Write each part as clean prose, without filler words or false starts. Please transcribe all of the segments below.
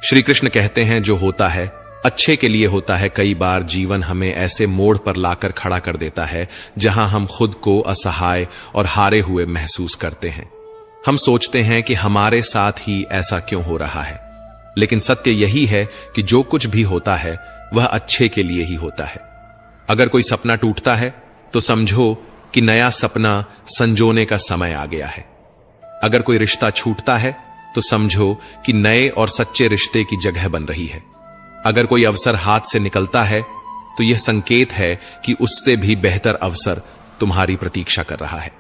श्री कृष्ण कहते हैं जो होता है अच्छे के लिए होता है। कई बार जीवन हमें ऐसे मोड़ पर लाकर खड़ा कर देता है जहां हम खुद को असहाय और हारे हुए महसूस करते हैं। हम सोचते हैं कि हमारे साथ ही ऐसा क्यों हो रहा है, लेकिन सत्य यही है कि जो कुछ भी होता है वह अच्छे के लिए ही होता है। अगर कोई सपना टूटता है तो समझो कि नया सपना संजोने का समय आ गया है। अगर कोई रिश्ता छूटता है तो समझो कि नए और सच्चे रिश्ते की जगह बन रही है। अगर कोई अवसर हाथ से निकलता है तो यह संकेत है कि उससे भी बेहतर अवसर तुम्हारी प्रतीक्षा कर रहा है।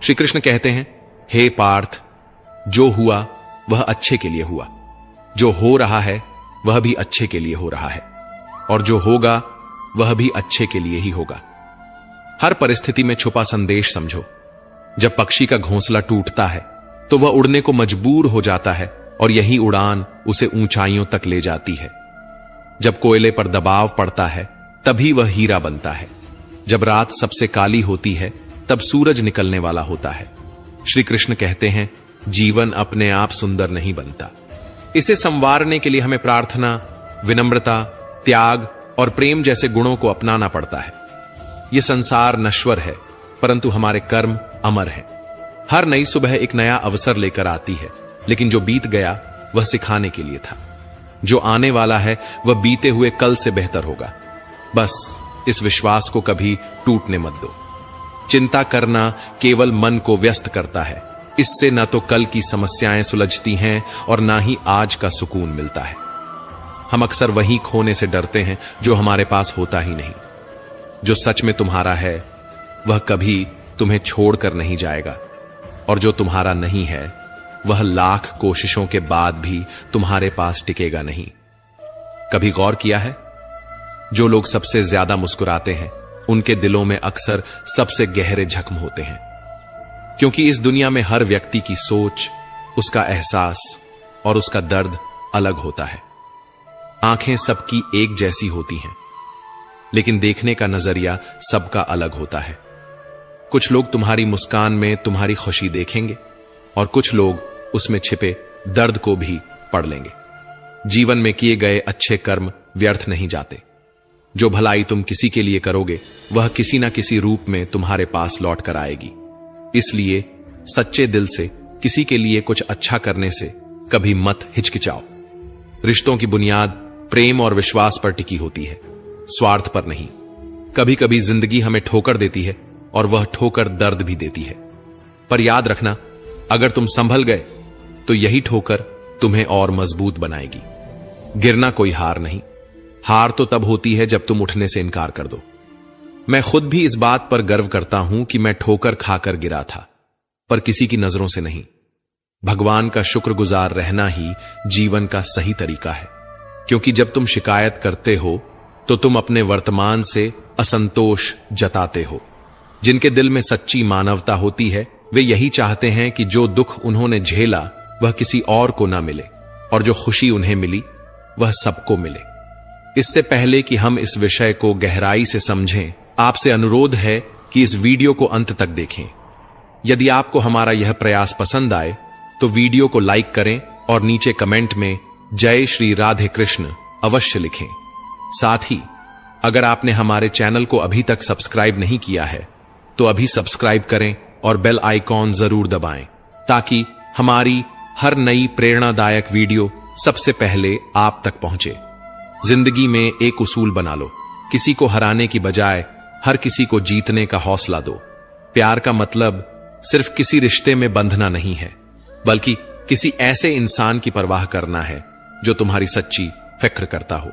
श्री कृष्ण कहते हैं, हे पार्थ, जो हुआ वह अच्छे के लिए हुआ, जो हो रहा है वह भी अच्छे के लिए हो रहा है, और जो होगा वह भी अच्छे के लिए ही होगा। हर परिस्थिति में छुपा संदेश समझो। जब पक्षी का घोंसला टूटता है तो वह उड़ने को मजबूर हो जाता है और यही उड़ान उसे ऊंचाइयों तक ले जाती है। जब कोयले पर दबाव पड़ता है तभी वह हीरा बनता है। जब रात सबसे काली होती है तब सूरज निकलने वाला होता है। श्री कृष्ण कहते हैं, जीवन अपने आप सुंदर नहीं बनता, इसे संवारने के लिए हमें प्रार्थना, विनम्रता, त्याग और प्रेम जैसे गुणों को अपनाना पड़ता है। यह संसार नश्वर है परंतु हमारे कर्म अमर हैं। हर नई सुबह एक नया अवसर लेकर आती है, लेकिन जो बीत गया वह सिखाने के लिए था। जो आने वाला है वह बीते हुए कल से बेहतर होगा। बस इस विश्वास को कभी टूटने मत दो। चिंता करना केवल मन को व्यस्त करता है। इससे न तो कल की समस्याएं सुलझती हैं और ना ही आज का सुकून मिलता है। हम अक्सर वही खोने से डरते हैं जो हमारे पास होता ही नहीं। जो सच में तुम्हारा है वह कभी तुम्हें छोड़कर नहीं जाएगा, और जो तुम्हारा नहीं है वह लाख कोशिशों के बाद भी तुम्हारे पास टिकेगा नहीं। कभी गौर किया है, जो लोग सबसे ज्यादा मुस्कुराते हैं उनके दिलों में अक्सर सबसे गहरे जख्म होते हैं, क्योंकि इस दुनिया में हर व्यक्ति की सोच, उसका एहसास और उसका दर्द अलग होता है। आंखें सबकी एक जैसी होती हैं, लेकिन देखने का नजरिया सबका अलग होता है। कुछ लोग तुम्हारी मुस्कान में तुम्हारी खुशी देखेंगे और कुछ लोग उसमें छिपे दर्द को भी पढ़ लेंगे। जीवन में किए गए अच्छे कर्म व्यर्थ नहीं जाते। जो भलाई तुम किसी के लिए करोगे वह किसी ना किसी रूप में तुम्हारे पास लौट कर आएगी। इसलिए सच्चे दिल से किसी के लिए कुछ अच्छा करने से कभी मत हिचकिचाओ। रिश्तों की बुनियाद प्रेम और विश्वास पर टिकी होती है, स्वार्थ पर नहीं। कभी कभी जिंदगी हमें ठोकर देती है और वह ठोकर दर्द भी देती है, पर याद रखना, अगर तुम संभल गए तो यही ठोकर तुम्हें और मजबूत बनाएगी। गिरना कोई हार नहीं, हार तो तब होती है जब तुम उठने से इनकार कर दो। मैं खुद भी इस बात पर गर्व करता हूं कि मैं ठोकर खाकर गिरा था, पर किसी की नजरों से नहीं। भगवान का शुक्रगुजार रहना ही जीवन का सही तरीका है, क्योंकि जब तुम शिकायत करते हो तो तुम अपने वर्तमान से असंतोष जताते हो। जिनके दिल में सच्ची मानवता होती है वे यही चाहते हैं कि जो दुख उन्होंने झेला वह किसी और को ना मिले, और जो खुशी उन्हें मिली वह सबको मिले। इससे पहले कि हम इस विषय को गहराई से समझें, आपसे अनुरोध है कि इस वीडियो को अंत तक देखें। यदि आपको हमारा यह प्रयास पसंद आए तो वीडियो को लाइक करें और नीचे कमेंट में जय श्री राधे कृष्ण अवश्य लिखें। साथ ही अगर आपने हमारे चैनल को अभी तक सब्सक्राइब नहीं किया है तो अभी सब्सक्राइब करें और बेल आइकॉन जरूर दबाएं, ताकि हमारी हर नई प्रेरणादायक वीडियो सबसे पहले आप तक पहुंचे। जिंदगी में एक उसूल बना लो, किसी को हराने की बजाय हर किसी को जीतने का हौसला दो। प्यार का मतलब सिर्फ किसी रिश्ते में बंधना नहीं है, बल्कि किसी ऐसे इंसान की परवाह करना है जो तुम्हारी सच्ची फिक्र करता हो।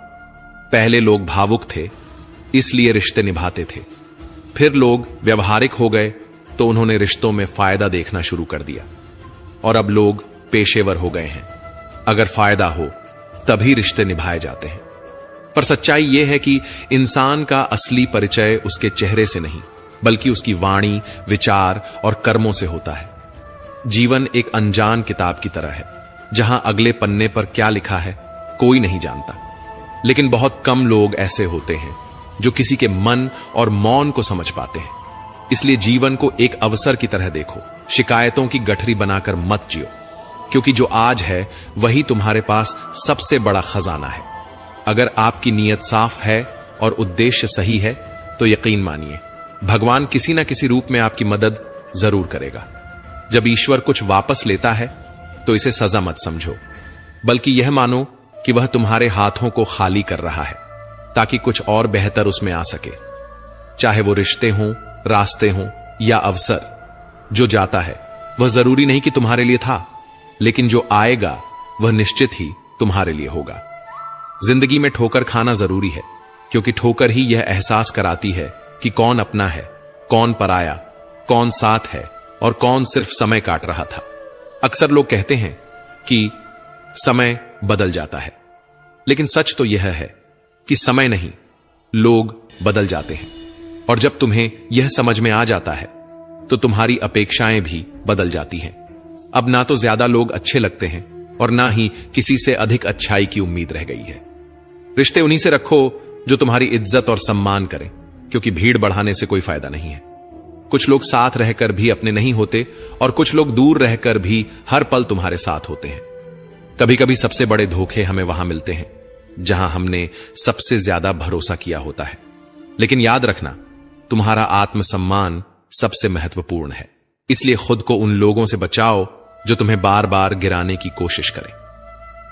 पहले लोग भावुक थे इसलिए रिश्ते निभाते थे, फिर लोग व्यवहारिक हो गए तो उन्होंने रिश्तों में फायदा देखना शुरू कर दिया, और अब लोग पेशेवर हो गए हैं। अगर फायदा हो तभी रिश्ते निभाए जाते हैं। पर सच्चाई यह है कि इंसान का असली परिचय उसके चेहरे से नहीं बल्कि उसकी वाणी, विचार और कर्मों से होता है। जीवन एक अनजान किताब की तरह है, जहां अगले पन्ने पर क्या लिखा है कोई नहीं जानता, लेकिन बहुत कम लोग ऐसे होते हैं जो किसी के मन और मौन को समझ पाते हैं। इसलिए जीवन को एक अवसर की तरह देखो, शिकायतों की गठरी बनाकर मत जियो। क्योंकि जो आज है वही तुम्हारे पास सबसे बड़ा खजाना है। अगर आपकी नीयत साफ है और उद्देश्य सही है तो यकीन मानिए भगवान किसी ना किसी रूप में आपकी मदद जरूर करेगा। जब ईश्वर कुछ वापस लेता है तो इसे सजा मत समझो, बल्कि यह मानो कि वह तुम्हारे हाथों को खाली कर रहा है ताकि कुछ और बेहतर उसमें आ सके। चाहे वो रिश्ते हों, रास्ते हों या अवसर, जो जाता है वह जरूरी नहीं कि तुम्हारे लिए था, लेकिन जो आएगा वह निश्चित ही तुम्हारे लिए होगा। जिंदगी में ठोकर खाना जरूरी है, क्योंकि ठोकर ही यह एहसास कराती है कि कौन अपना है, कौन पराया, कौन साथ है और कौन सिर्फ समय काट रहा था। अक्सर लोग कहते हैं कि समय बदल जाता है, लेकिन सच तो यह है कि समय नहीं, लोग बदल जाते हैं। और जब तुम्हें यह समझ में आ जाता है तो तुम्हारी अपेक्षाएं भी बदल जाती हैं। अब ना तो ज्यादा लोग अच्छे लगते हैं और ना ही किसी से अधिक अच्छाई की उम्मीद रह गई है। रिश्ते उन्हीं से रखो जो तुम्हारी इज्जत और सम्मान करें, क्योंकि भीड़ बढ़ाने से कोई फायदा नहीं है। कुछ लोग साथ रहकर भी अपने नहीं होते और कुछ लोग दूर रहकर भी हर पल तुम्हारे साथ होते हैं। कभी कभी सबसे बड़े धोखे हमें वहां मिलते हैं जहां हमने सबसे ज्यादा भरोसा किया होता है। लेकिन याद रखना, तुम्हारा आत्मसम्मान सबसे महत्वपूर्ण है, इसलिए खुद को उन लोगों से बचाओ जो तुम्हें बार बार गिराने की कोशिश करें।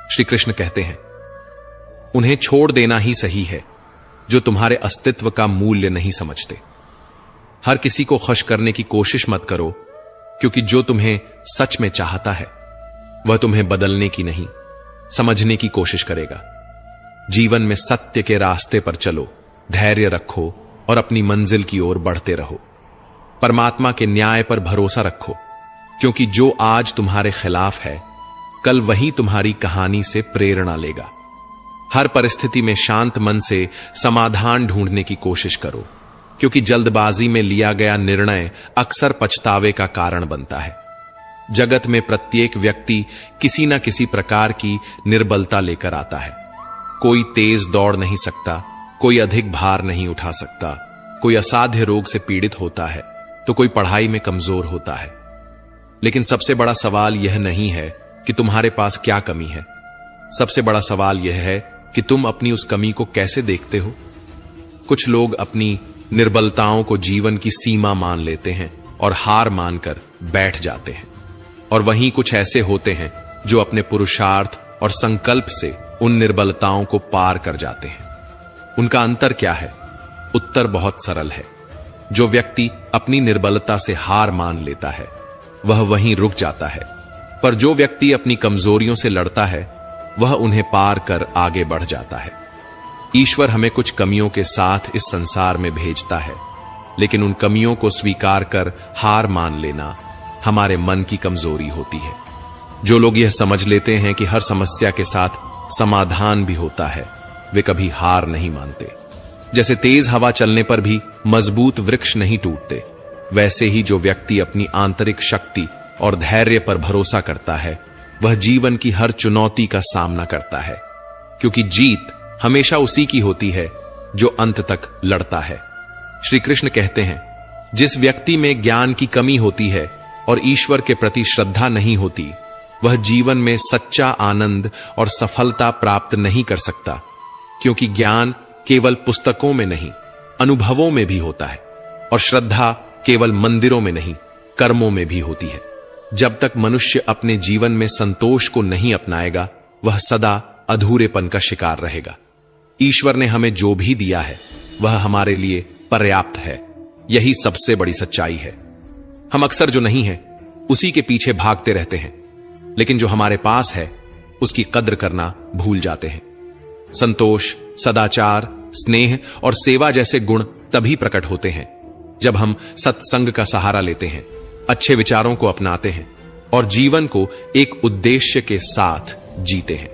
श्री कृष्ण कहते हैं, उन्हें छोड़ देना ही सही है जो तुम्हारे अस्तित्व का मूल्य नहीं समझते। हर किसी को खुश करने की कोशिश मत करो, क्योंकि जो तुम्हें सच में चाहता है वह तुम्हें बदलने की नहीं, समझने की कोशिश करेगा। जीवन में सत्य के रास्ते पर चलो, धैर्य रखो और अपनी मंजिल की ओर बढ़ते रहो। परमात्मा के न्याय पर भरोसा रखो, क्योंकि जो आज तुम्हारे खिलाफ है कल वही तुम्हारी कहानी से प्रेरणा लेगा। हर परिस्थिति में शांत मन से समाधान ढूंढने की कोशिश करो, क्योंकि जल्दबाजी में लिया गया निर्णय अक्सर पछतावे का कारण बनता है। जगत में प्रत्येक व्यक्ति किसी न किसी प्रकार की निर्बलता लेकर आता है। कोई तेज दौड़ नहीं सकता, कोई अधिक भार नहीं उठा सकता, कोई असाध्य रोग से पीड़ित होता है तो कोई पढ़ाई में कमजोर होता है। लेकिन सबसे बड़ा सवाल यह नहीं है कि तुम्हारे पास क्या कमी है, सबसे बड़ा सवाल यह है कि तुम अपनी उस कमी को कैसे देखते हो। कुछ लोग अपनी निर्बलताओं को जीवन की सीमा मान लेते हैं और हार मानकर बैठ जाते हैं, और वहीं कुछ ऐसे होते हैं जो अपने पुरुषार्थ और संकल्प से उन निर्बलताओं को पार कर जाते हैं। उनका अंतर क्या है? उत्तर बहुत सरल है। जो व्यक्ति अपनी निर्बलता से हार मान लेता है वह वहीं रुक जाता है, पर जो व्यक्ति अपनी कमजोरियों से लड़ता है वह उन्हें पार कर आगे बढ़ जाता है। ईश्वर हमें कुछ कमियों के साथ इस संसार में भेजता है, लेकिन उन कमियों को स्वीकार कर हार मान लेना हमारे मन की कमजोरी होती है। जो लोग यह समझ लेते हैं कि हर समस्या के साथ समाधान भी होता है, वे कभी हार नहीं मानते। जैसे तेज हवा चलने पर भी मजबूत वृक्ष नहीं टूटते, वैसे ही जो व्यक्ति अपनी आंतरिक शक्ति और धैर्य पर भरोसा करता है वह जीवन की हर चुनौती का सामना करता है, क्योंकि जीत हमेशा उसी की होती है जो अंत तक लड़ता है। श्री कृष्ण कहते हैं, जिस व्यक्ति में ज्ञान की कमी होती है और ईश्वर के प्रति श्रद्धा नहीं होती, वह जीवन में सच्चा आनंद और सफलता प्राप्त नहीं कर सकता, क्योंकि ज्ञान केवल पुस्तकों में नहीं, अनुभवों में भी होता है, और श्रद्धा केवल मंदिरों में नहीं, कर्मों में भी होती है। जब तक मनुष्य अपने जीवन में संतोष को नहीं अपनाएगा, वह सदा अधूरेपन का शिकार रहेगा। ईश्वर ने हमें जो भी दिया है वह हमारे लिए पर्याप्त है, यही सबसे बड़ी सच्चाई है। हम अक्सर जो नहीं है उसी के पीछे भागते रहते हैं, लेकिन जो हमारे पास है उसकी कद्र करना भूल जाते हैं। संतोष, सदाचार, स्नेह और सेवा जैसे गुण तभी प्रकट होते हैं जब हम सत्संग का सहारा लेते हैं, अच्छे विचारों को अपनाते हैं और जीवन को एक उद्देश्य के साथ जीते हैं।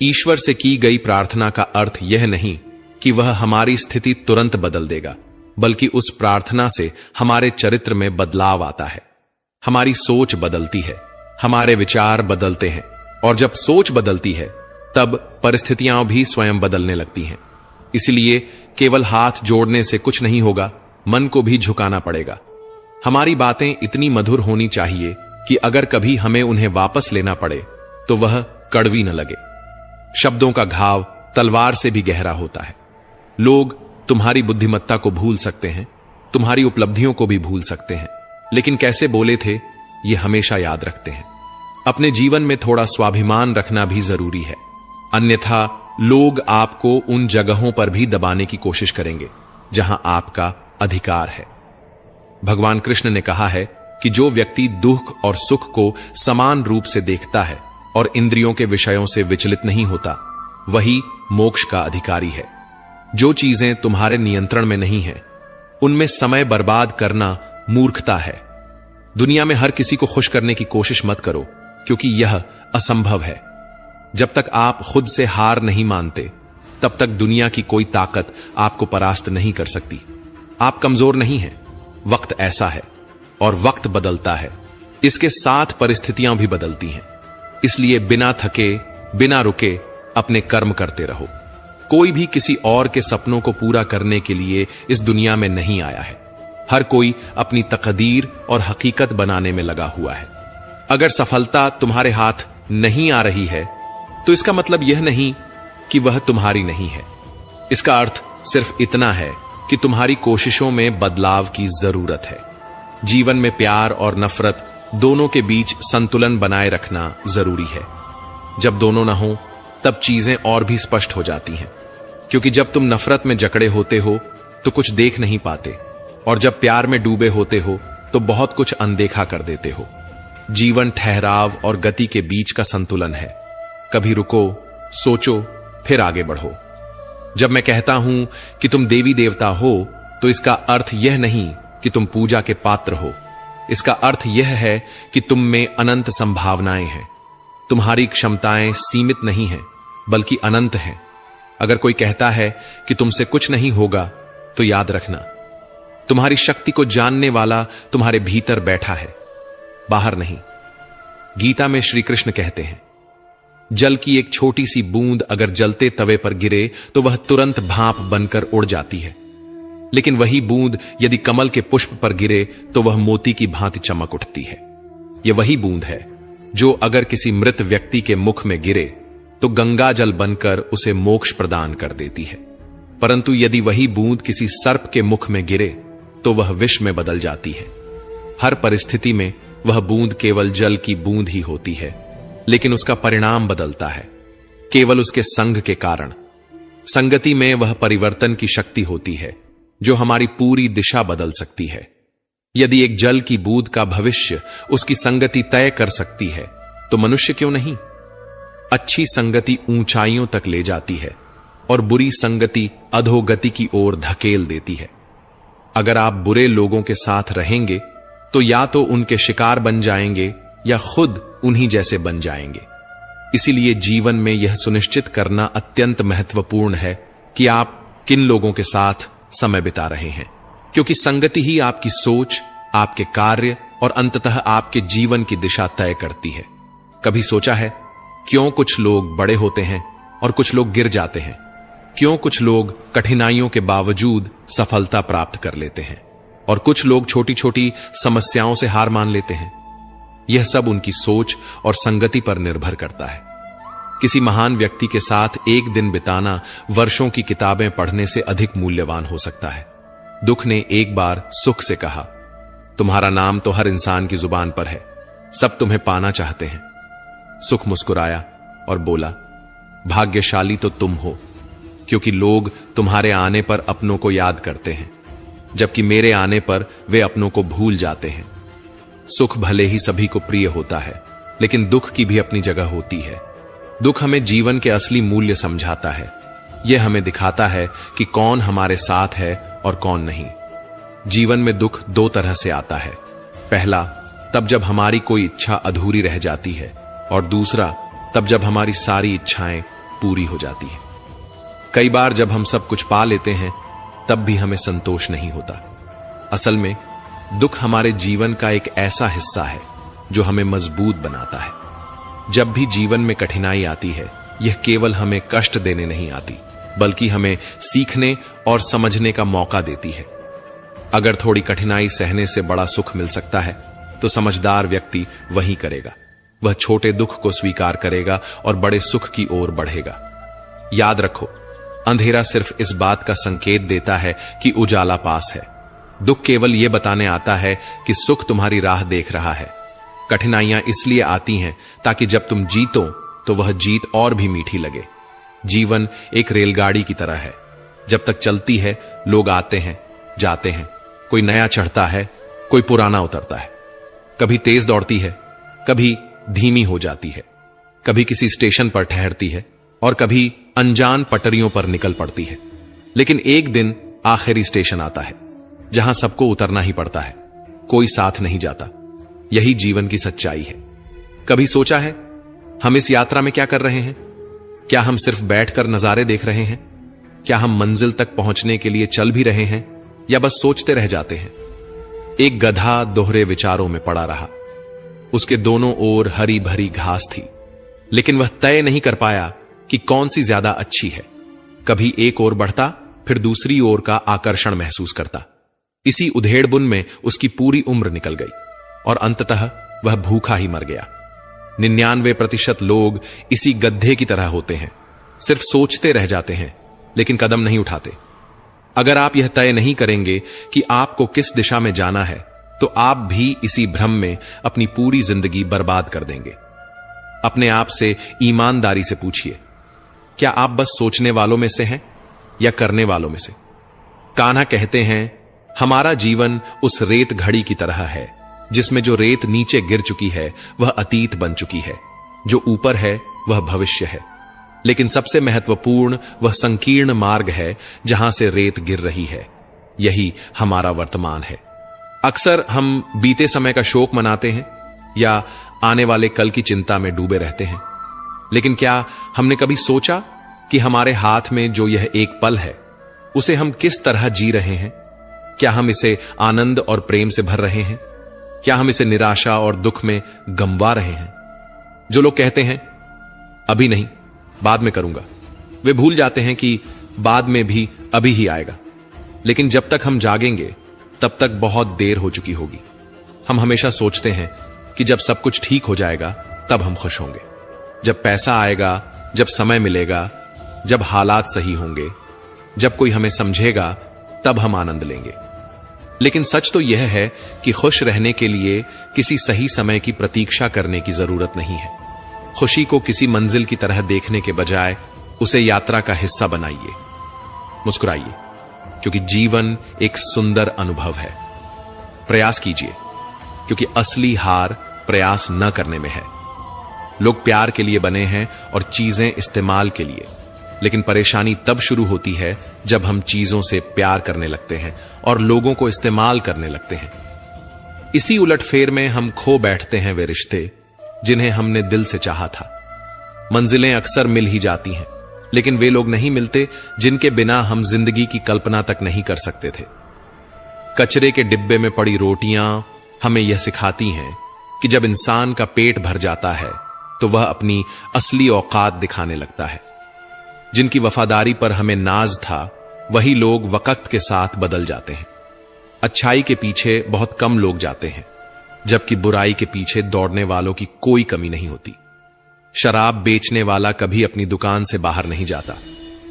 ईश्वर से की गई प्रार्थना का अर्थ यह नहीं कि वह हमारी स्थिति तुरंत बदल देगा, बल्कि उस प्रार्थना से हमारे चरित्र में बदलाव आता है। हमारी सोच बदलती है, हमारे विचार बदलते हैं, और जब सोच बदलती है तब परिस्थितियां भी स्वयं बदलने लगती हैं। इसलिए केवल हाथ जोड़ने से कुछ नहीं होगा, मन को भी झुकाना पड़ेगा। हमारी बातें इतनी मधुर होनी चाहिए कि अगर कभी हमें उन्हें वापस लेना पड़े तो वह कड़वी न लगे। शब्दों का घाव तलवार से भी गहरा होता है। लोग तुम्हारी बुद्धिमत्ता को भूल सकते हैं, तुम्हारी उपलब्धियों को भी भूल सकते हैं, लेकिन कैसे बोले थे यह हमेशा याद रखते हैं। अपने जीवन में थोड़ा स्वाभिमान रखना भी जरूरी है, अन्यथा लोग आपको उन जगहों पर भी दबाने की कोशिश करेंगे जहां आपका अधिकार है। भगवान कृष्ण ने कहा है कि जो व्यक्ति दुख और सुख को समान रूप से देखता है और इंद्रियों के विषयों से विचलित नहीं होता, वही मोक्ष का अधिकारी है। जो चीजें तुम्हारे नियंत्रण में नहीं हैं, उनमें समय बर्बाद करना मूर्खता है। दुनिया में हर किसी को खुश करने की कोशिश मत करो, क्योंकि यह असंभव है। जब तक आप खुद से हार नहीं मानते, तब तक दुनिया की कोई ताकत आपको परास्त नहीं कर सकती। आप कमजोर नहीं हैं, वक्त ऐसा है और वक्त बदलता है, इसके साथ परिस्थितियां भी बदलती हैं। इसलिए बिना थके, बिना रुके अपने कर्म करते रहो। कोई भी किसी और के सपनों को पूरा करने के लिए इस दुनिया में नहीं आया है। हर कोई अपनी तकदीर और हकीकत बनाने में लगा हुआ है। अगर सफलता तुम्हारे हाथ नहीं आ रही है, तो इसका मतलब यह नहीं कि वह तुम्हारी नहीं है। इसका अर्थ सिर्फ इतना है कि तुम्हारी कोशिशों में बदलाव की जरूरत है। जीवन में प्यार और नफरत दोनों के बीच संतुलन बनाए रखना जरूरी है। जब दोनों ना हो, तब चीजें और भी स्पष्ट हो जाती हैं, क्योंकि जब तुम नफरत में जकड़े होते हो तो कुछ देख नहीं पाते, और जब प्यार में डूबे होते हो तो बहुत कुछ अनदेखा कर देते हो। जीवन ठहराव और गति के बीच का संतुलन है। कभी रुको, सोचो, फिर आगे बढ़ो। जब मैं कहता हूं कि तुम देवी देवता हो, तो इसका अर्थ यह नहीं कि तुम पूजा के पात्र हो। इसका अर्थ यह है कि तुम में अनंत संभावनाएं हैं। तुम्हारी क्षमताएं सीमित नहीं हैं, बल्कि अनंत हैं। अगर कोई कहता है कि तुमसे कुछ नहीं होगा, तो याद रखना, तुम्हारी शक्ति को जानने वाला तुम्हारे भीतर बैठा है, बाहर नहीं। गीता में श्री कृष्ण कहते हैं, जल की एक छोटी सी बूंद अगर जलते तवे पर गिरे तो वह तुरंत भाप बनकर उड़ जाती है, लेकिन वही बूंद यदि कमल के पुष्प पर गिरे तो वह मोती की भांति चमक उठती है। यह वही बूंद है जो अगर किसी मृत व्यक्ति के मुख में गिरे तो गंगा जल बनकर उसे मोक्ष प्रदान कर देती है, परंतु यदि वही बूंद किसी सर्प के मुख में गिरे तो वह विष में बदल जाती है। हर परिस्थिति में वह बूंद केवल जल की बूंद ही होती है, लेकिन उसका परिणाम बदलता है केवल उसके संग के कारण। संगति में वह परिवर्तन की शक्ति होती है जो हमारी पूरी दिशा बदल सकती है। यदि एक जल की बूंद का भविष्य उसकी संगति तय कर सकती है, तो मनुष्य क्यों नहीं? अच्छी संगति ऊंचाइयों तक ले जाती है और बुरी संगति अधोगति की ओर धकेल देती है। अगर आप बुरे लोगों के साथ रहेंगे तो या तो उनके शिकार बन जाएंगे या खुद उन्हीं जैसे बन जाएंगे। इसीलिए जीवन में यह सुनिश्चित करना अत्यंत महत्वपूर्ण है कि आप किन लोगों के साथ समय बिता रहे हैं, क्योंकि संगति ही आपकी सोच, आपके कार्य और अंततः आपके जीवन की दिशा तय करती है। कभी सोचा है क्यों कुछ लोग बड़े होते हैं और कुछ लोग गिर जाते हैं? क्यों कुछ लोग कठिनाइयों के बावजूद सफलता प्राप्त कर लेते हैं और कुछ लोग छोटी छोटी समस्याओं से हार मान लेते हैं? यह सब उनकी सोच और संगति पर निर्भर करता है। किसी महान व्यक्ति के साथ एक दिन बिताना वर्षों की किताबें पढ़ने से अधिक मूल्यवान हो सकता है। दुख ने एक बार सुख से कहा, तुम्हारा नाम तो हर इंसान की जुबान पर है, सब तुम्हें पाना चाहते हैं। सुख मुस्कुराया और बोला, भाग्यशाली तो तुम हो, क्योंकि लोग तुम्हारे आने पर अपनों को याद करते हैं, जबकि मेरे आने पर वे अपनों को भूल जाते हैं। सुख भले ही सभी को प्रिय होता है, लेकिन दुख की भी अपनी जगह होती है। दुख हमें जीवन के असली मूल्य समझाता है। यह हमें दिखाता है कि कौन हमारे साथ है और कौन नहीं। जीवन में दुख दो तरह से आता है। पहला, तब जब हमारी कोई इच्छा अधूरी रह जाती है, और दूसरा, तब जब हमारी सारी इच्छाएं पूरी हो जाती हैं। कई बार जब हम सब कुछ पा लेते हैं, तब भी हमें संतोष नहीं होता। असल में दुख हमारे जीवन का एक ऐसा हिस्सा है जो हमें मजबूत बनाता है। जब भी जीवन में कठिनाई आती है, यह केवल हमें कष्ट देने नहीं आती, बल्कि हमें सीखने और समझने का मौका देती है। अगर थोड़ी कठिनाई सहने से बड़ा सुख मिल सकता है, तो तो समझदार व्यक्ति वही करेगा। वह छोटे दुख को स्वीकार करेगा और बड़े सुख की ओर बढ़ेगा। याद रखो, अंधेरा सिर्फ इस बात का संकेत देता है कि उजाला पास है। दुख केवल यह बताने आता है कि सुख तुम्हारी राह देख रहा है। कठिनाइयां इसलिए आती हैं ताकि जब तुम जीतो तो वह जीत और भी मीठी लगे। जीवन एक रेलगाड़ी की तरह है। जब तक चलती है, लोग आते हैं, जाते हैं, कोई नया चढ़ता है, कोई पुराना उतरता है। कभी तेज दौड़ती है, कभी धीमी हो जाती है, कभी किसी स्टेशन पर ठहरती है और कभी अनजान पटरियों पर निकल पड़ती है। लेकिन एक दिन आखिरी स्टेशन आता है जहां सबको उतरना ही पड़ता है, कोई साथ नहीं जाता। यही जीवन की सच्चाई है। कभी सोचा है हम इस यात्रा में क्या कर रहे हैं? क्या हम सिर्फ बैठकर नजारे देख रहे हैं? क्या हम मंजिल तक पहुंचने के लिए चल भी रहे हैं या बस सोचते रह जाते हैं? एक गधा दोहरे विचारों में पड़ा रहा। उसके दोनों ओर हरी भरी घास थी, लेकिन वह तय नहीं कर पाया कि कौन सी ज्यादा अच्छी है। कभी एक ओर बढ़ता, फिर दूसरी ओर का आकर्षण महसूस करता। इसी उधेड़बुन में उसकी पूरी उम्र निकल गई और अंततः वह भूखा ही मर गया। 99% लोग इसी गड्ढे की तरह होते हैं, सिर्फ सोचते रह जाते हैं लेकिन कदम नहीं उठाते। अगर आप यह तय नहीं करेंगे कि आपको किस दिशा में जाना है, तो आप भी इसी भ्रम में अपनी पूरी जिंदगी बर्बाद कर देंगे। अपने आप से ईमानदारी से पूछिए, क्या आप बस सोचने वालों में से हैं या करने वालों में से? कान्हा कहते हैं, हमारा जीवन उस रेत घड़ी की तरह है जिसमें जो रेत नीचे गिर चुकी है वह अतीत बन चुकी है, जो ऊपर है वह भविष्य है। लेकिन सबसे महत्वपूर्ण वह संकीर्ण मार्ग है जहां से रेत गिर रही है। यही हमारा वर्तमान है। अक्सर हम बीते समय का शोक मनाते हैं या आने वाले कल की चिंता में डूबे रहते हैं, लेकिन क्या हमने कभी सोचा कि हमारे हाथ में जो यह एक पल है उसे हम किस तरह जी रहे हैं? क्या हम इसे आनंद और प्रेम से भर रहे हैं? क्या हम इसे निराशा और दुख में गंवा रहे हैं? जो लोग कहते हैं अभी नहीं, बाद में करूंगा, वे भूल जाते हैं कि बाद में भी अभी ही आएगा। लेकिन जब तक हम जागेंगे तब तक बहुत देर हो चुकी होगी। हम हमेशा सोचते हैं कि जब सब कुछ ठीक हो जाएगा तब हम खुश होंगे, जब पैसा आएगा, जब समय मिलेगा, जब हालात सही होंगे, जब कोई हमें समझेगा, तब हम आनंद लेंगे। लेकिन सच तो यह है कि खुश रहने के लिए किसी सही समय की प्रतीक्षा करने की जरूरत नहीं है। खुशी को किसी मंजिल की तरह देखने के बजाय उसे यात्रा का हिस्सा बनाइए। मुस्कुराइए, क्योंकि जीवन एक सुंदर अनुभव है। प्रयास कीजिए, क्योंकि असली हार प्रयास न करने में है। लोग प्यार के लिए बने हैं और चीजें इस्तेमाल के लिए, लेकिन परेशानी तब शुरू होती है जब हम चीजों से प्यार करने लगते हैं और लोगों को इस्तेमाल करने लगते हैं। इसी उलटफेर में हम खो बैठते हैं वे रिश्ते जिन्हें हमने दिल से चाहा था। मंजिलें अक्सर मिल ही जाती हैं, लेकिन वे लोग नहीं मिलते जिनके बिना हम जिंदगी की कल्पना तक नहीं कर सकते थे। कचरे के डिब्बे में पड़ी रोटियां हमें यह सिखाती हैं कि जब इंसान का पेट भर जाता है तो वह अपनी असली औकात दिखाने लगता है। जिनकी वफादारी पर हमें नाज था, वही लोग वक्त के साथ बदल जाते हैं। अच्छाई के पीछे बहुत कम लोग जाते हैं, जबकि बुराई के पीछे दौड़ने वालों की कोई कमी नहीं होती। शराब बेचने वाला कभी अपनी दुकान से बाहर नहीं जाता,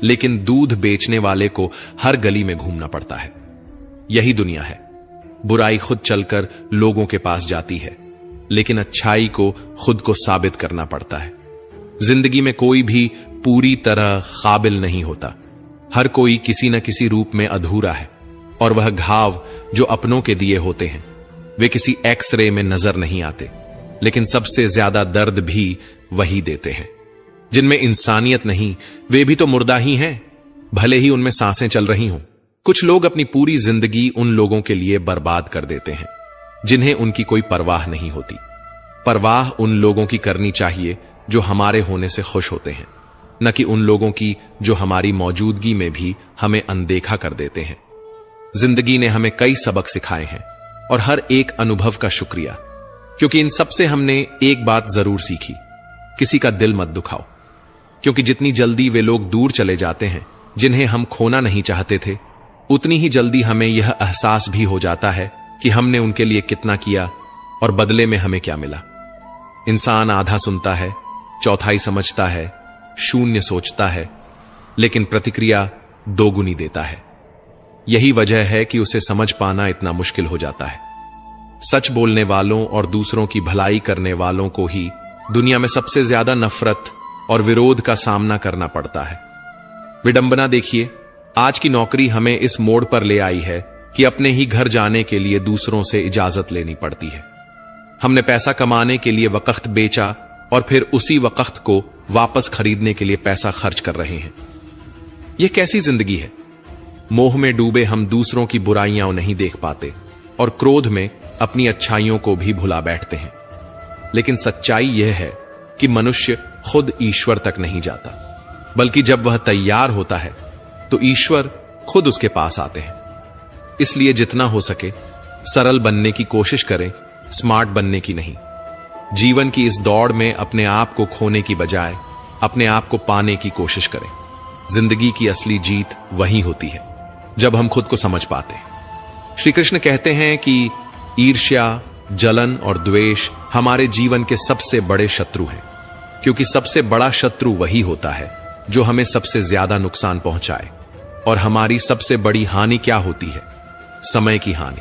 लेकिन दूध बेचने वाले को हर गली में घूमना पड़ता है। यही दुनिया है। बुराई खुद चलकर लोगों के पास जाती है, लेकिन अच्छाई को खुद को साबित करना पड़ता है। जिंदगी में कोई भी पूरी तरह काबिल नहीं होता। हर कोई किसी न किसी रूप में अधूरा है, और वह घाव जो अपनों के दिए होते हैं वे किसी एक्सरे में नजर नहीं आते, लेकिन सबसे ज्यादा दर्द भी वही देते हैं। जिनमें इंसानियत नहीं, वे भी तो मुर्दा ही हैं, भले ही उनमें सांसें चल रही हों। कुछ लोग अपनी पूरी जिंदगी उन लोगों के लिए बर्बाद कर देते हैं जिन्हें उनकी कोई परवाह नहीं होती। परवाह उन लोगों की करनी चाहिए जो हमारे होने से खुश होते हैं, न कि उन लोगों की जो हमारी मौजूदगी में भी हमें अनदेखा कर देते हैं। जिंदगी ने हमें कई सबक सिखाए हैं, और हर एक अनुभव का शुक्रिया, क्योंकि इन सब से हमने एक बात जरूर सीखी, किसी का दिल मत दुखाओ। क्योंकि जितनी जल्दी वे लोग दूर चले जाते हैं जिन्हें हम खोना नहीं चाहते थे, उतनी ही जल्दी हमें यह एहसास भी हो जाता है कि हमने उनके लिए कितना किया और बदले में हमें क्या मिला? इंसान आधा सुनता है, चौथाई समझता है, शून्य सोचता है, लेकिन प्रतिक्रिया दोगुनी देता है। यही वजह है कि उसे समझ पाना इतना मुश्किल हो जाता है। सच बोलने वालों और दूसरों की भलाई करने वालों को ही दुनिया में सबसे ज्यादा नफरत और विरोध का सामना करना पड़ता है। विडंबना देखिए, आज की नौकरी हमें इस मोड़ पर ले आई है कि अपने ही घर जाने के लिए दूसरों से इजाजत लेनी पड़ती है। हमने पैसा कमाने के लिए वक्त बेचा और फिर उसी वक्त को वापस खरीदने के लिए पैसा खर्च कर रहे हैं। यह कैसी जिंदगी है? मोह में डूबे हम दूसरों की बुराइयां नहीं देख पाते और क्रोध में अपनी अच्छाइयों को भी भुला बैठते हैं। लेकिन सच्चाई यह है कि मनुष्य खुद ईश्वर तक नहीं जाता, बल्कि जब वह तैयार होता है तो ईश्वर खुद उसके पास आते हैं। इसलिए जितना हो सके सरल बनने की कोशिश करें, स्मार्ट बनने की नहीं। जीवन की इस दौड़ में अपने आप को खोने की बजाय अपने आप को पाने की कोशिश करें। जिंदगी की असली जीत वही होती है जब हम खुद को समझ पाते हैं। श्री कृष्ण कहते हैं कि ईर्ष्या, जलन और द्वेष हमारे जीवन के सबसे बड़े शत्रु हैं, क्योंकि सबसे बड़ा शत्रु वही होता है जो हमें सबसे ज्यादा नुकसान पहुंचाए। और हमारी सबसे बड़ी हानि क्या होती है? समय की हानि।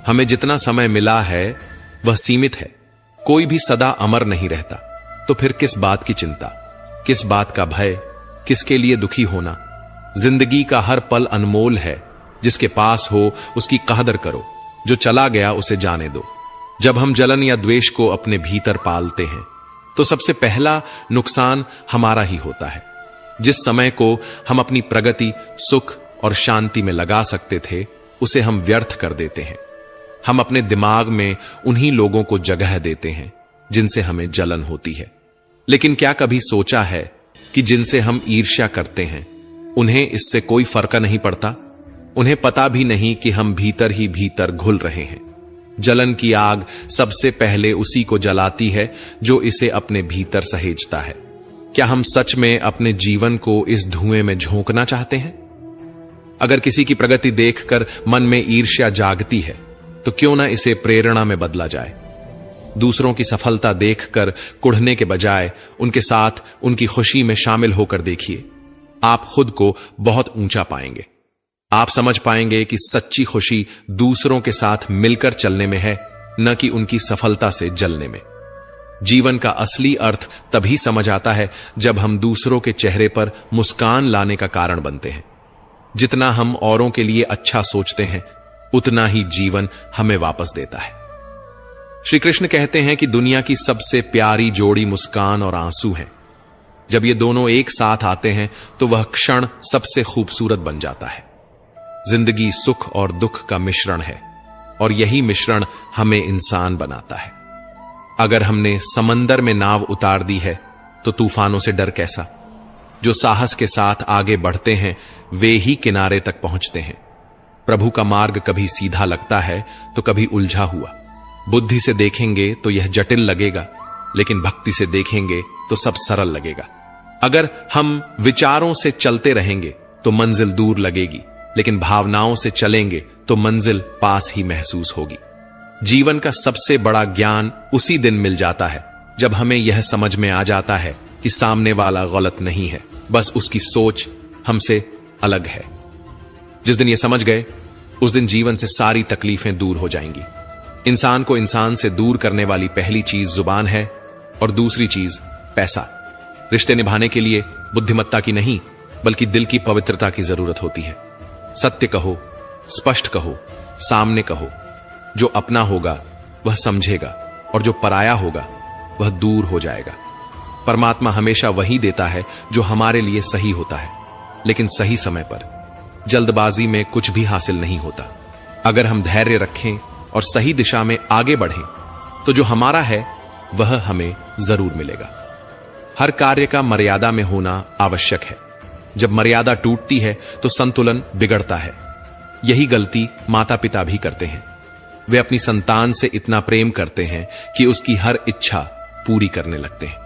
हमें जितना समय मिला है वह सीमित है। कोई भी सदा अमर नहीं रहता, तो फिर किस बात की चिंता, किस बात का भय, किसके लिए दुखी होना? जिंदगी का हर पल अनमोल है। जिसके पास हो उसकी कदर करो, जो चला गया उसे जाने दो। जब हम जलन या द्वेष को अपने भीतर पालते हैं तो सबसे पहला नुकसान हमारा ही होता है। जिस समय को हम अपनी प्रगति, सुख और शांति में लगा सकते थे, उसे हम व्यर्थ कर देते हैं। हम अपने दिमाग में उन्हीं लोगों को जगह देते हैं जिनसे हमें जलन होती है। लेकिन क्या कभी सोचा है कि जिनसे हम ईर्ष्या करते हैं उन्हें इससे कोई फर्क नहीं पड़ता? उन्हें पता भी नहीं कि हम भीतर ही भीतर घुल रहे हैं। जलन की आग सबसे पहले उसी को जलाती है जो इसे अपने भीतर सहेजता है। क्या हम सच में अपने जीवन को इस धुएं में झोंकना चाहते हैं? अगर किसी की प्रगति देखकर मन में ईर्ष्या जागती है तो क्यों ना इसे प्रेरणा में बदला जाए। दूसरों की सफलता देखकर कुढ़ने के बजाय उनके साथ उनकी खुशी में शामिल होकर देखिए। आप खुद को बहुत ऊंचा पाएंगे। आप समझ पाएंगे कि सच्ची खुशी दूसरों के साथ मिलकर चलने में है, न कि उनकी सफलता से जलने में। जीवन का असली अर्थ तभी समझ आता है जब हम दूसरों के चेहरे पर मुस्कान लाने का कारण बनते हैं। जितना हम औरों के लिए अच्छा सोचते हैं, उतना ही जीवन हमें वापस देता है। श्री कृष्ण कहते हैं कि दुनिया की सबसे प्यारी जोड़ी मुस्कान और आंसू है। जब ये दोनों एक साथ आते हैं तो वह क्षण सबसे खूबसूरत बन जाता है। जिंदगी सुख और दुख का मिश्रण है और यही मिश्रण हमें इंसान बनाता है। अगर हमने समंदर में नाव उतार दी है तो तूफानों से डर कैसा? जो साहस के साथ आगे बढ़ते हैं वे ही किनारे तक पहुंचते हैं। प्रभु का मार्ग कभी सीधा लगता है तो कभी उलझा हुआ। बुद्धि से देखेंगे तो यह जटिल लगेगा, लेकिन भक्ति से देखेंगे तो सब सरल लगेगा। अगर हम विचारों से चलते रहेंगे तो मंजिल दूर लगेगी, लेकिन भावनाओं से चलेंगे तो मंजिल पास ही महसूस होगी। जीवन का सबसे बड़ा ज्ञान उसी दिन मिल जाता है जब हमें यह समझ में आ जाता है कि सामने वाला गलत नहीं है, बस उसकी सोच हमसे अलग है। जिस दिन यह समझ गए उस दिन जीवन से सारी तकलीफें दूर हो जाएंगी। इंसान को इंसान से दूर करने वाली पहली चीज जुबान है और दूसरी चीज पैसा। रिश्ते निभाने के लिए बुद्धिमत्ता की नहीं बल्कि दिल की पवित्रता की जरूरत होती है। सत्य कहो, स्पष्ट कहो, सामने कहो। जो अपना होगा वह समझेगा और जो पराया होगा वह दूर हो जाएगा। परमात्मा हमेशा वही देता है जो हमारे लिए सही होता है, लेकिन सही समय पर। जल्दबाजी में कुछ भी हासिल नहीं होता। अगर हम धैर्य रखें और सही दिशा में आगे बढ़ें तो जो हमारा है वह हमें जरूर मिलेगा। हर कार्य का मर्यादा में होना आवश्यक है। जब मर्यादा टूटती है तो संतुलन बिगड़ता है। यही गलती माता पिता भी करते हैं। वे अपनी संतान से इतना प्रेम करते हैं कि उसकी हर इच्छा पूरी करने लगते हैं।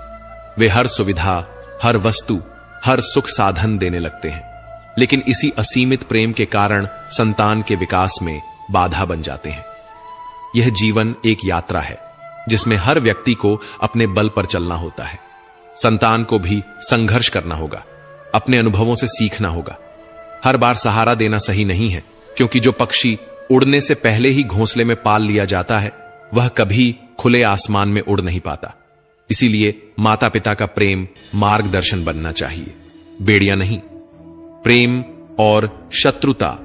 वे हर सुविधा, हर वस्तु, हर सुख साधन देने लगते हैं, लेकिन इसी असीमित प्रेम के कारण संतान के विकास में बाधा बन जाते हैं। यह जीवन एक यात्रा है जिसमें हर व्यक्ति को अपने बल पर चलना होता है। संतान को भी संघर्ष करना होगा, अपने अनुभवों से सीखना होगा। हर बार सहारा देना सही नहीं है, क्योंकि जो पक्षी उड़ने से पहले ही घोंसले में पाल लिया जाता है वह कभी खुले आसमान में उड़ नहीं पाता। इसीलिए माता पिता का प्रेम मार्गदर्शन बनना चाहिए, बेड़िया नहीं। प्रेम और शत्रुता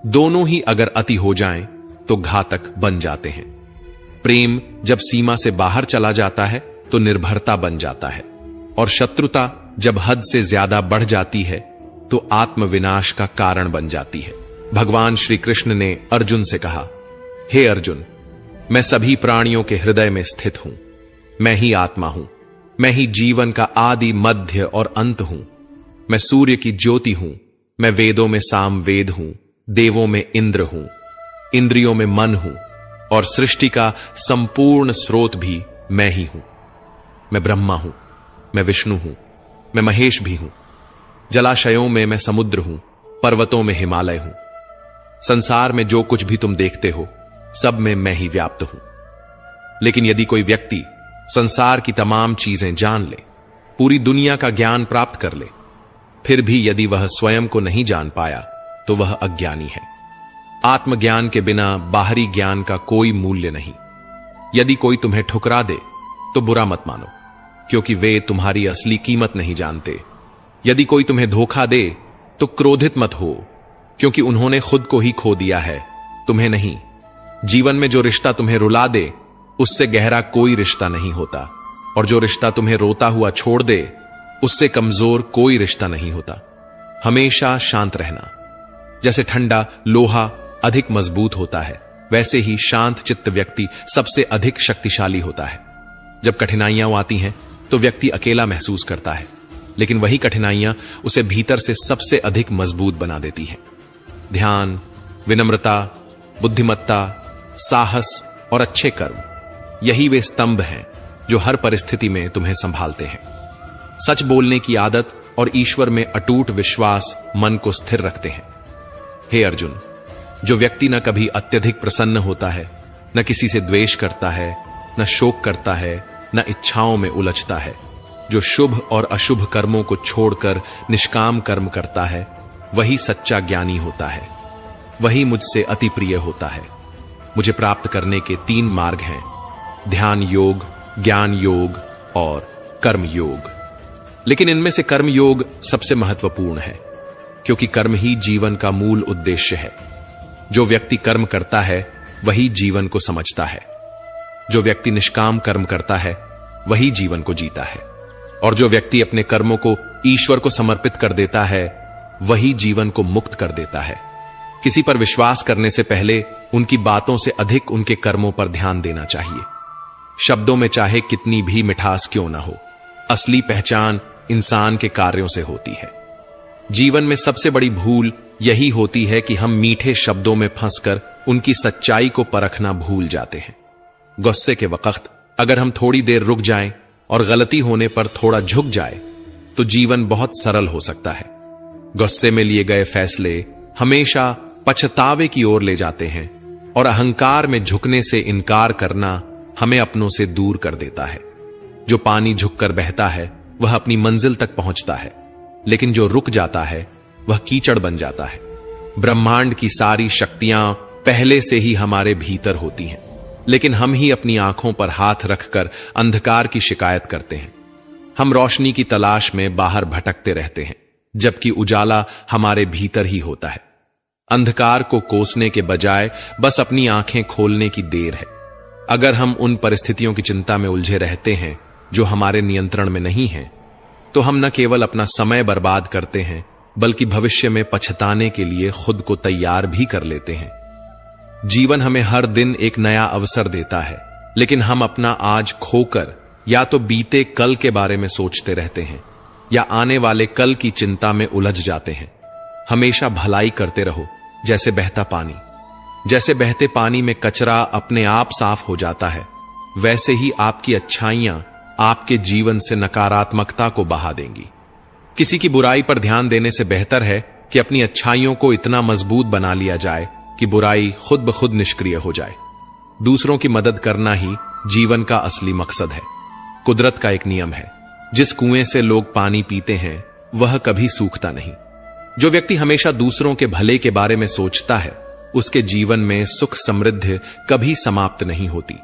दोनों ही अगर अति हो जाएं तो घातक बन जाते हैं। प्रेम जब सीमा से बाहर चला जाता है तो निर्भरता बन जाता है, और शत्रुता जब हद से ज्यादा बढ़ जाती है तो आत्मविनाश का कारण बन जाती है। भगवान श्री कृष्ण ने अर्जुन से कहा, हे अर्जुन, मैं सभी प्राणियों के हृदय में स्थित हूं। मैं ही आत्मा हूं, मैं ही जीवन का आदि मध्य और अंत हूं। मैं सूर्य की ज्योति हूं, मैं वेदों में साम वेद हूं, देवों में इंद्र हूं, इंद्रियों में मन हूं, और सृष्टि का संपूर्ण स्रोत भी मैं ही हूं। मैं ब्रह्मा हूं, मैं विष्णु हूं, मैं महेश भी हूं। जलाशयों में मैं समुद्र हूं, पर्वतों में हिमालय हूं। संसार में जो कुछ भी तुम देखते हो सब में मैं ही व्याप्त हूं। लेकिन यदि कोई व्यक्ति संसार की तमाम चीजें जान ले, पूरी दुनिया का ज्ञान प्राप्त कर ले, फिर भी यदि वह स्वयं को नहीं जान पाया तो वह अज्ञानी है। आत्मज्ञान के बिना बाहरी ज्ञान का कोई मूल्य नहीं। यदि कोई तुम्हें ठुकरा दे तो बुरा मत मानो, क्योंकि वे तुम्हारी असली कीमत नहीं जानते। यदि कोई तुम्हें धोखा दे तो क्रोधित मत हो, क्योंकि उन्होंने खुद को ही खो दिया है, तुम्हें नहीं। जीवन में जो रिश्ता तुम्हें रुला दे उससे गहरा कोई रिश्ता नहीं होता, और जो रिश्ता तुम्हें रोता हुआ छोड़ दे उससे कमजोर कोई रिश्ता नहीं होता। हमेशा शांत रहना। जैसे ठंडा लोहा अधिक मजबूत होता है, वैसे ही शांत चित्त व्यक्ति सबसे अधिक शक्तिशाली होता है। जब कठिनाइयां आती हैं तो व्यक्ति अकेला महसूस करता है, लेकिन वही कठिनाइयां उसे भीतर से सबसे अधिक मजबूत बना देती हैं। ध्यान, विनम्रता, बुद्धिमत्ता, साहस और अच्छे कर्म, यही वे स्तंभ हैं जो हर परिस्थिति में तुम्हें संभालते हैं। सच बोलने की आदत और ईश्वर में अटूट विश्वास मन को स्थिर रखते हैं। हे अर्जुन, जो व्यक्ति न कभी अत्यधिक प्रसन्न होता है, न किसी से द्वेष करता है, न शोक करता है, न इच्छाओं में उलझता है, जो शुभ और अशुभ कर्मों को छोड़कर निष्काम कर्म करता है, वही सच्चा ज्ञानी होता है। वही मुझसे अति प्रिय होता है। मुझे प्राप्त करने के 3 मार्ग हैं: ध्यान योग, ज्ञान योग और कर्म योग। लेकिन इनमें से कर्म योग सबसे महत्वपूर्ण है, क्योंकि कर्म ही जीवन का मूल उद्देश्य है। जो व्यक्ति कर्म करता है वही जीवन को समझता है। जो व्यक्ति निष्काम कर्म करता है वही जीवन को जीता है, और जो व्यक्ति अपने कर्मों को ईश्वर को समर्पित कर देता है वही जीवन को मुक्त कर देता है। किसी पर विश्वास करने से पहले उनकी बातों से अधिक उनके कर्मों पर ध्यान देना चाहिए। शब्दों में चाहे कितनी भी मिठास क्यों ना हो, असली पहचान इंसान के कार्यों से होती है। जीवन में सबसे बड़ी भूल यही होती है कि हम मीठे शब्दों में फंसकर उनकी सच्चाई को परखना भूल जाते हैं। गुस्से के वक्त अगर हम थोड़ी देर रुक जाएं और गलती होने पर थोड़ा झुक जाए तो जीवन बहुत सरल हो सकता है। गुस्से में लिए गए फैसले हमेशा पछतावे की ओर ले जाते हैं, और अहंकार में झुकने से इनकार करना हमें अपनों से दूर कर देता है। जो पानी झुककर बहता है वह अपनी मंजिल तक पहुंचता है, लेकिन जो रुक जाता है वह कीचड़ बन जाता है। ब्रह्मांड की सारी शक्तियां पहले से ही हमारे भीतर होती हैं, लेकिन हम ही अपनी आंखों पर हाथ रखकर अंधकार की शिकायत करते हैं। हम रोशनी की तलाश में बाहर भटकते रहते हैं, जबकि उजाला हमारे भीतर ही होता है। अंधकार को कोसने के बजाय बस अपनी आंखें खोलने की देर है। अगर हम उन परिस्थितियों की चिंता में उलझे रहते हैं जो हमारे नियंत्रण में नहीं हैं, तो हम न केवल अपना समय बर्बाद करते हैं, बल्कि भविष्य में पछताने के लिए खुद को तैयार भी कर लेते हैं। जीवन हमें हर दिन एक नया अवसर देता है, लेकिन हम अपना आज खोकर या तो बीते कल के बारे में सोचते रहते हैं या आने वाले कल की चिंता में उलझ जाते हैं। हमेशा भलाई करते रहो, जैसे बहता पानी। जैसे बहते पानी में कचरा अपने आप साफ हो जाता है, वैसे ही आपकी अच्छाइयां आपके जीवन से नकारात्मकता को बहा देंगी। किसी की बुराई पर ध्यान देने से बेहतर है कि अपनी अच्छाइयों को इतना मजबूत बना लिया जाए कि बुराई खुद ब खुद निष्क्रिय हो जाए। दूसरों की मदद करना ही जीवन का असली मकसद है। कुदरत का एक नियम है, जिस कुएं से लोग पानी पीते हैं वह कभी सूखता नहीं। जो व्यक्ति हमेशा दूसरों के भले के बारे में सोचता है, उसके जीवन में सुख समृद्धि कभी समाप्त नहीं होती।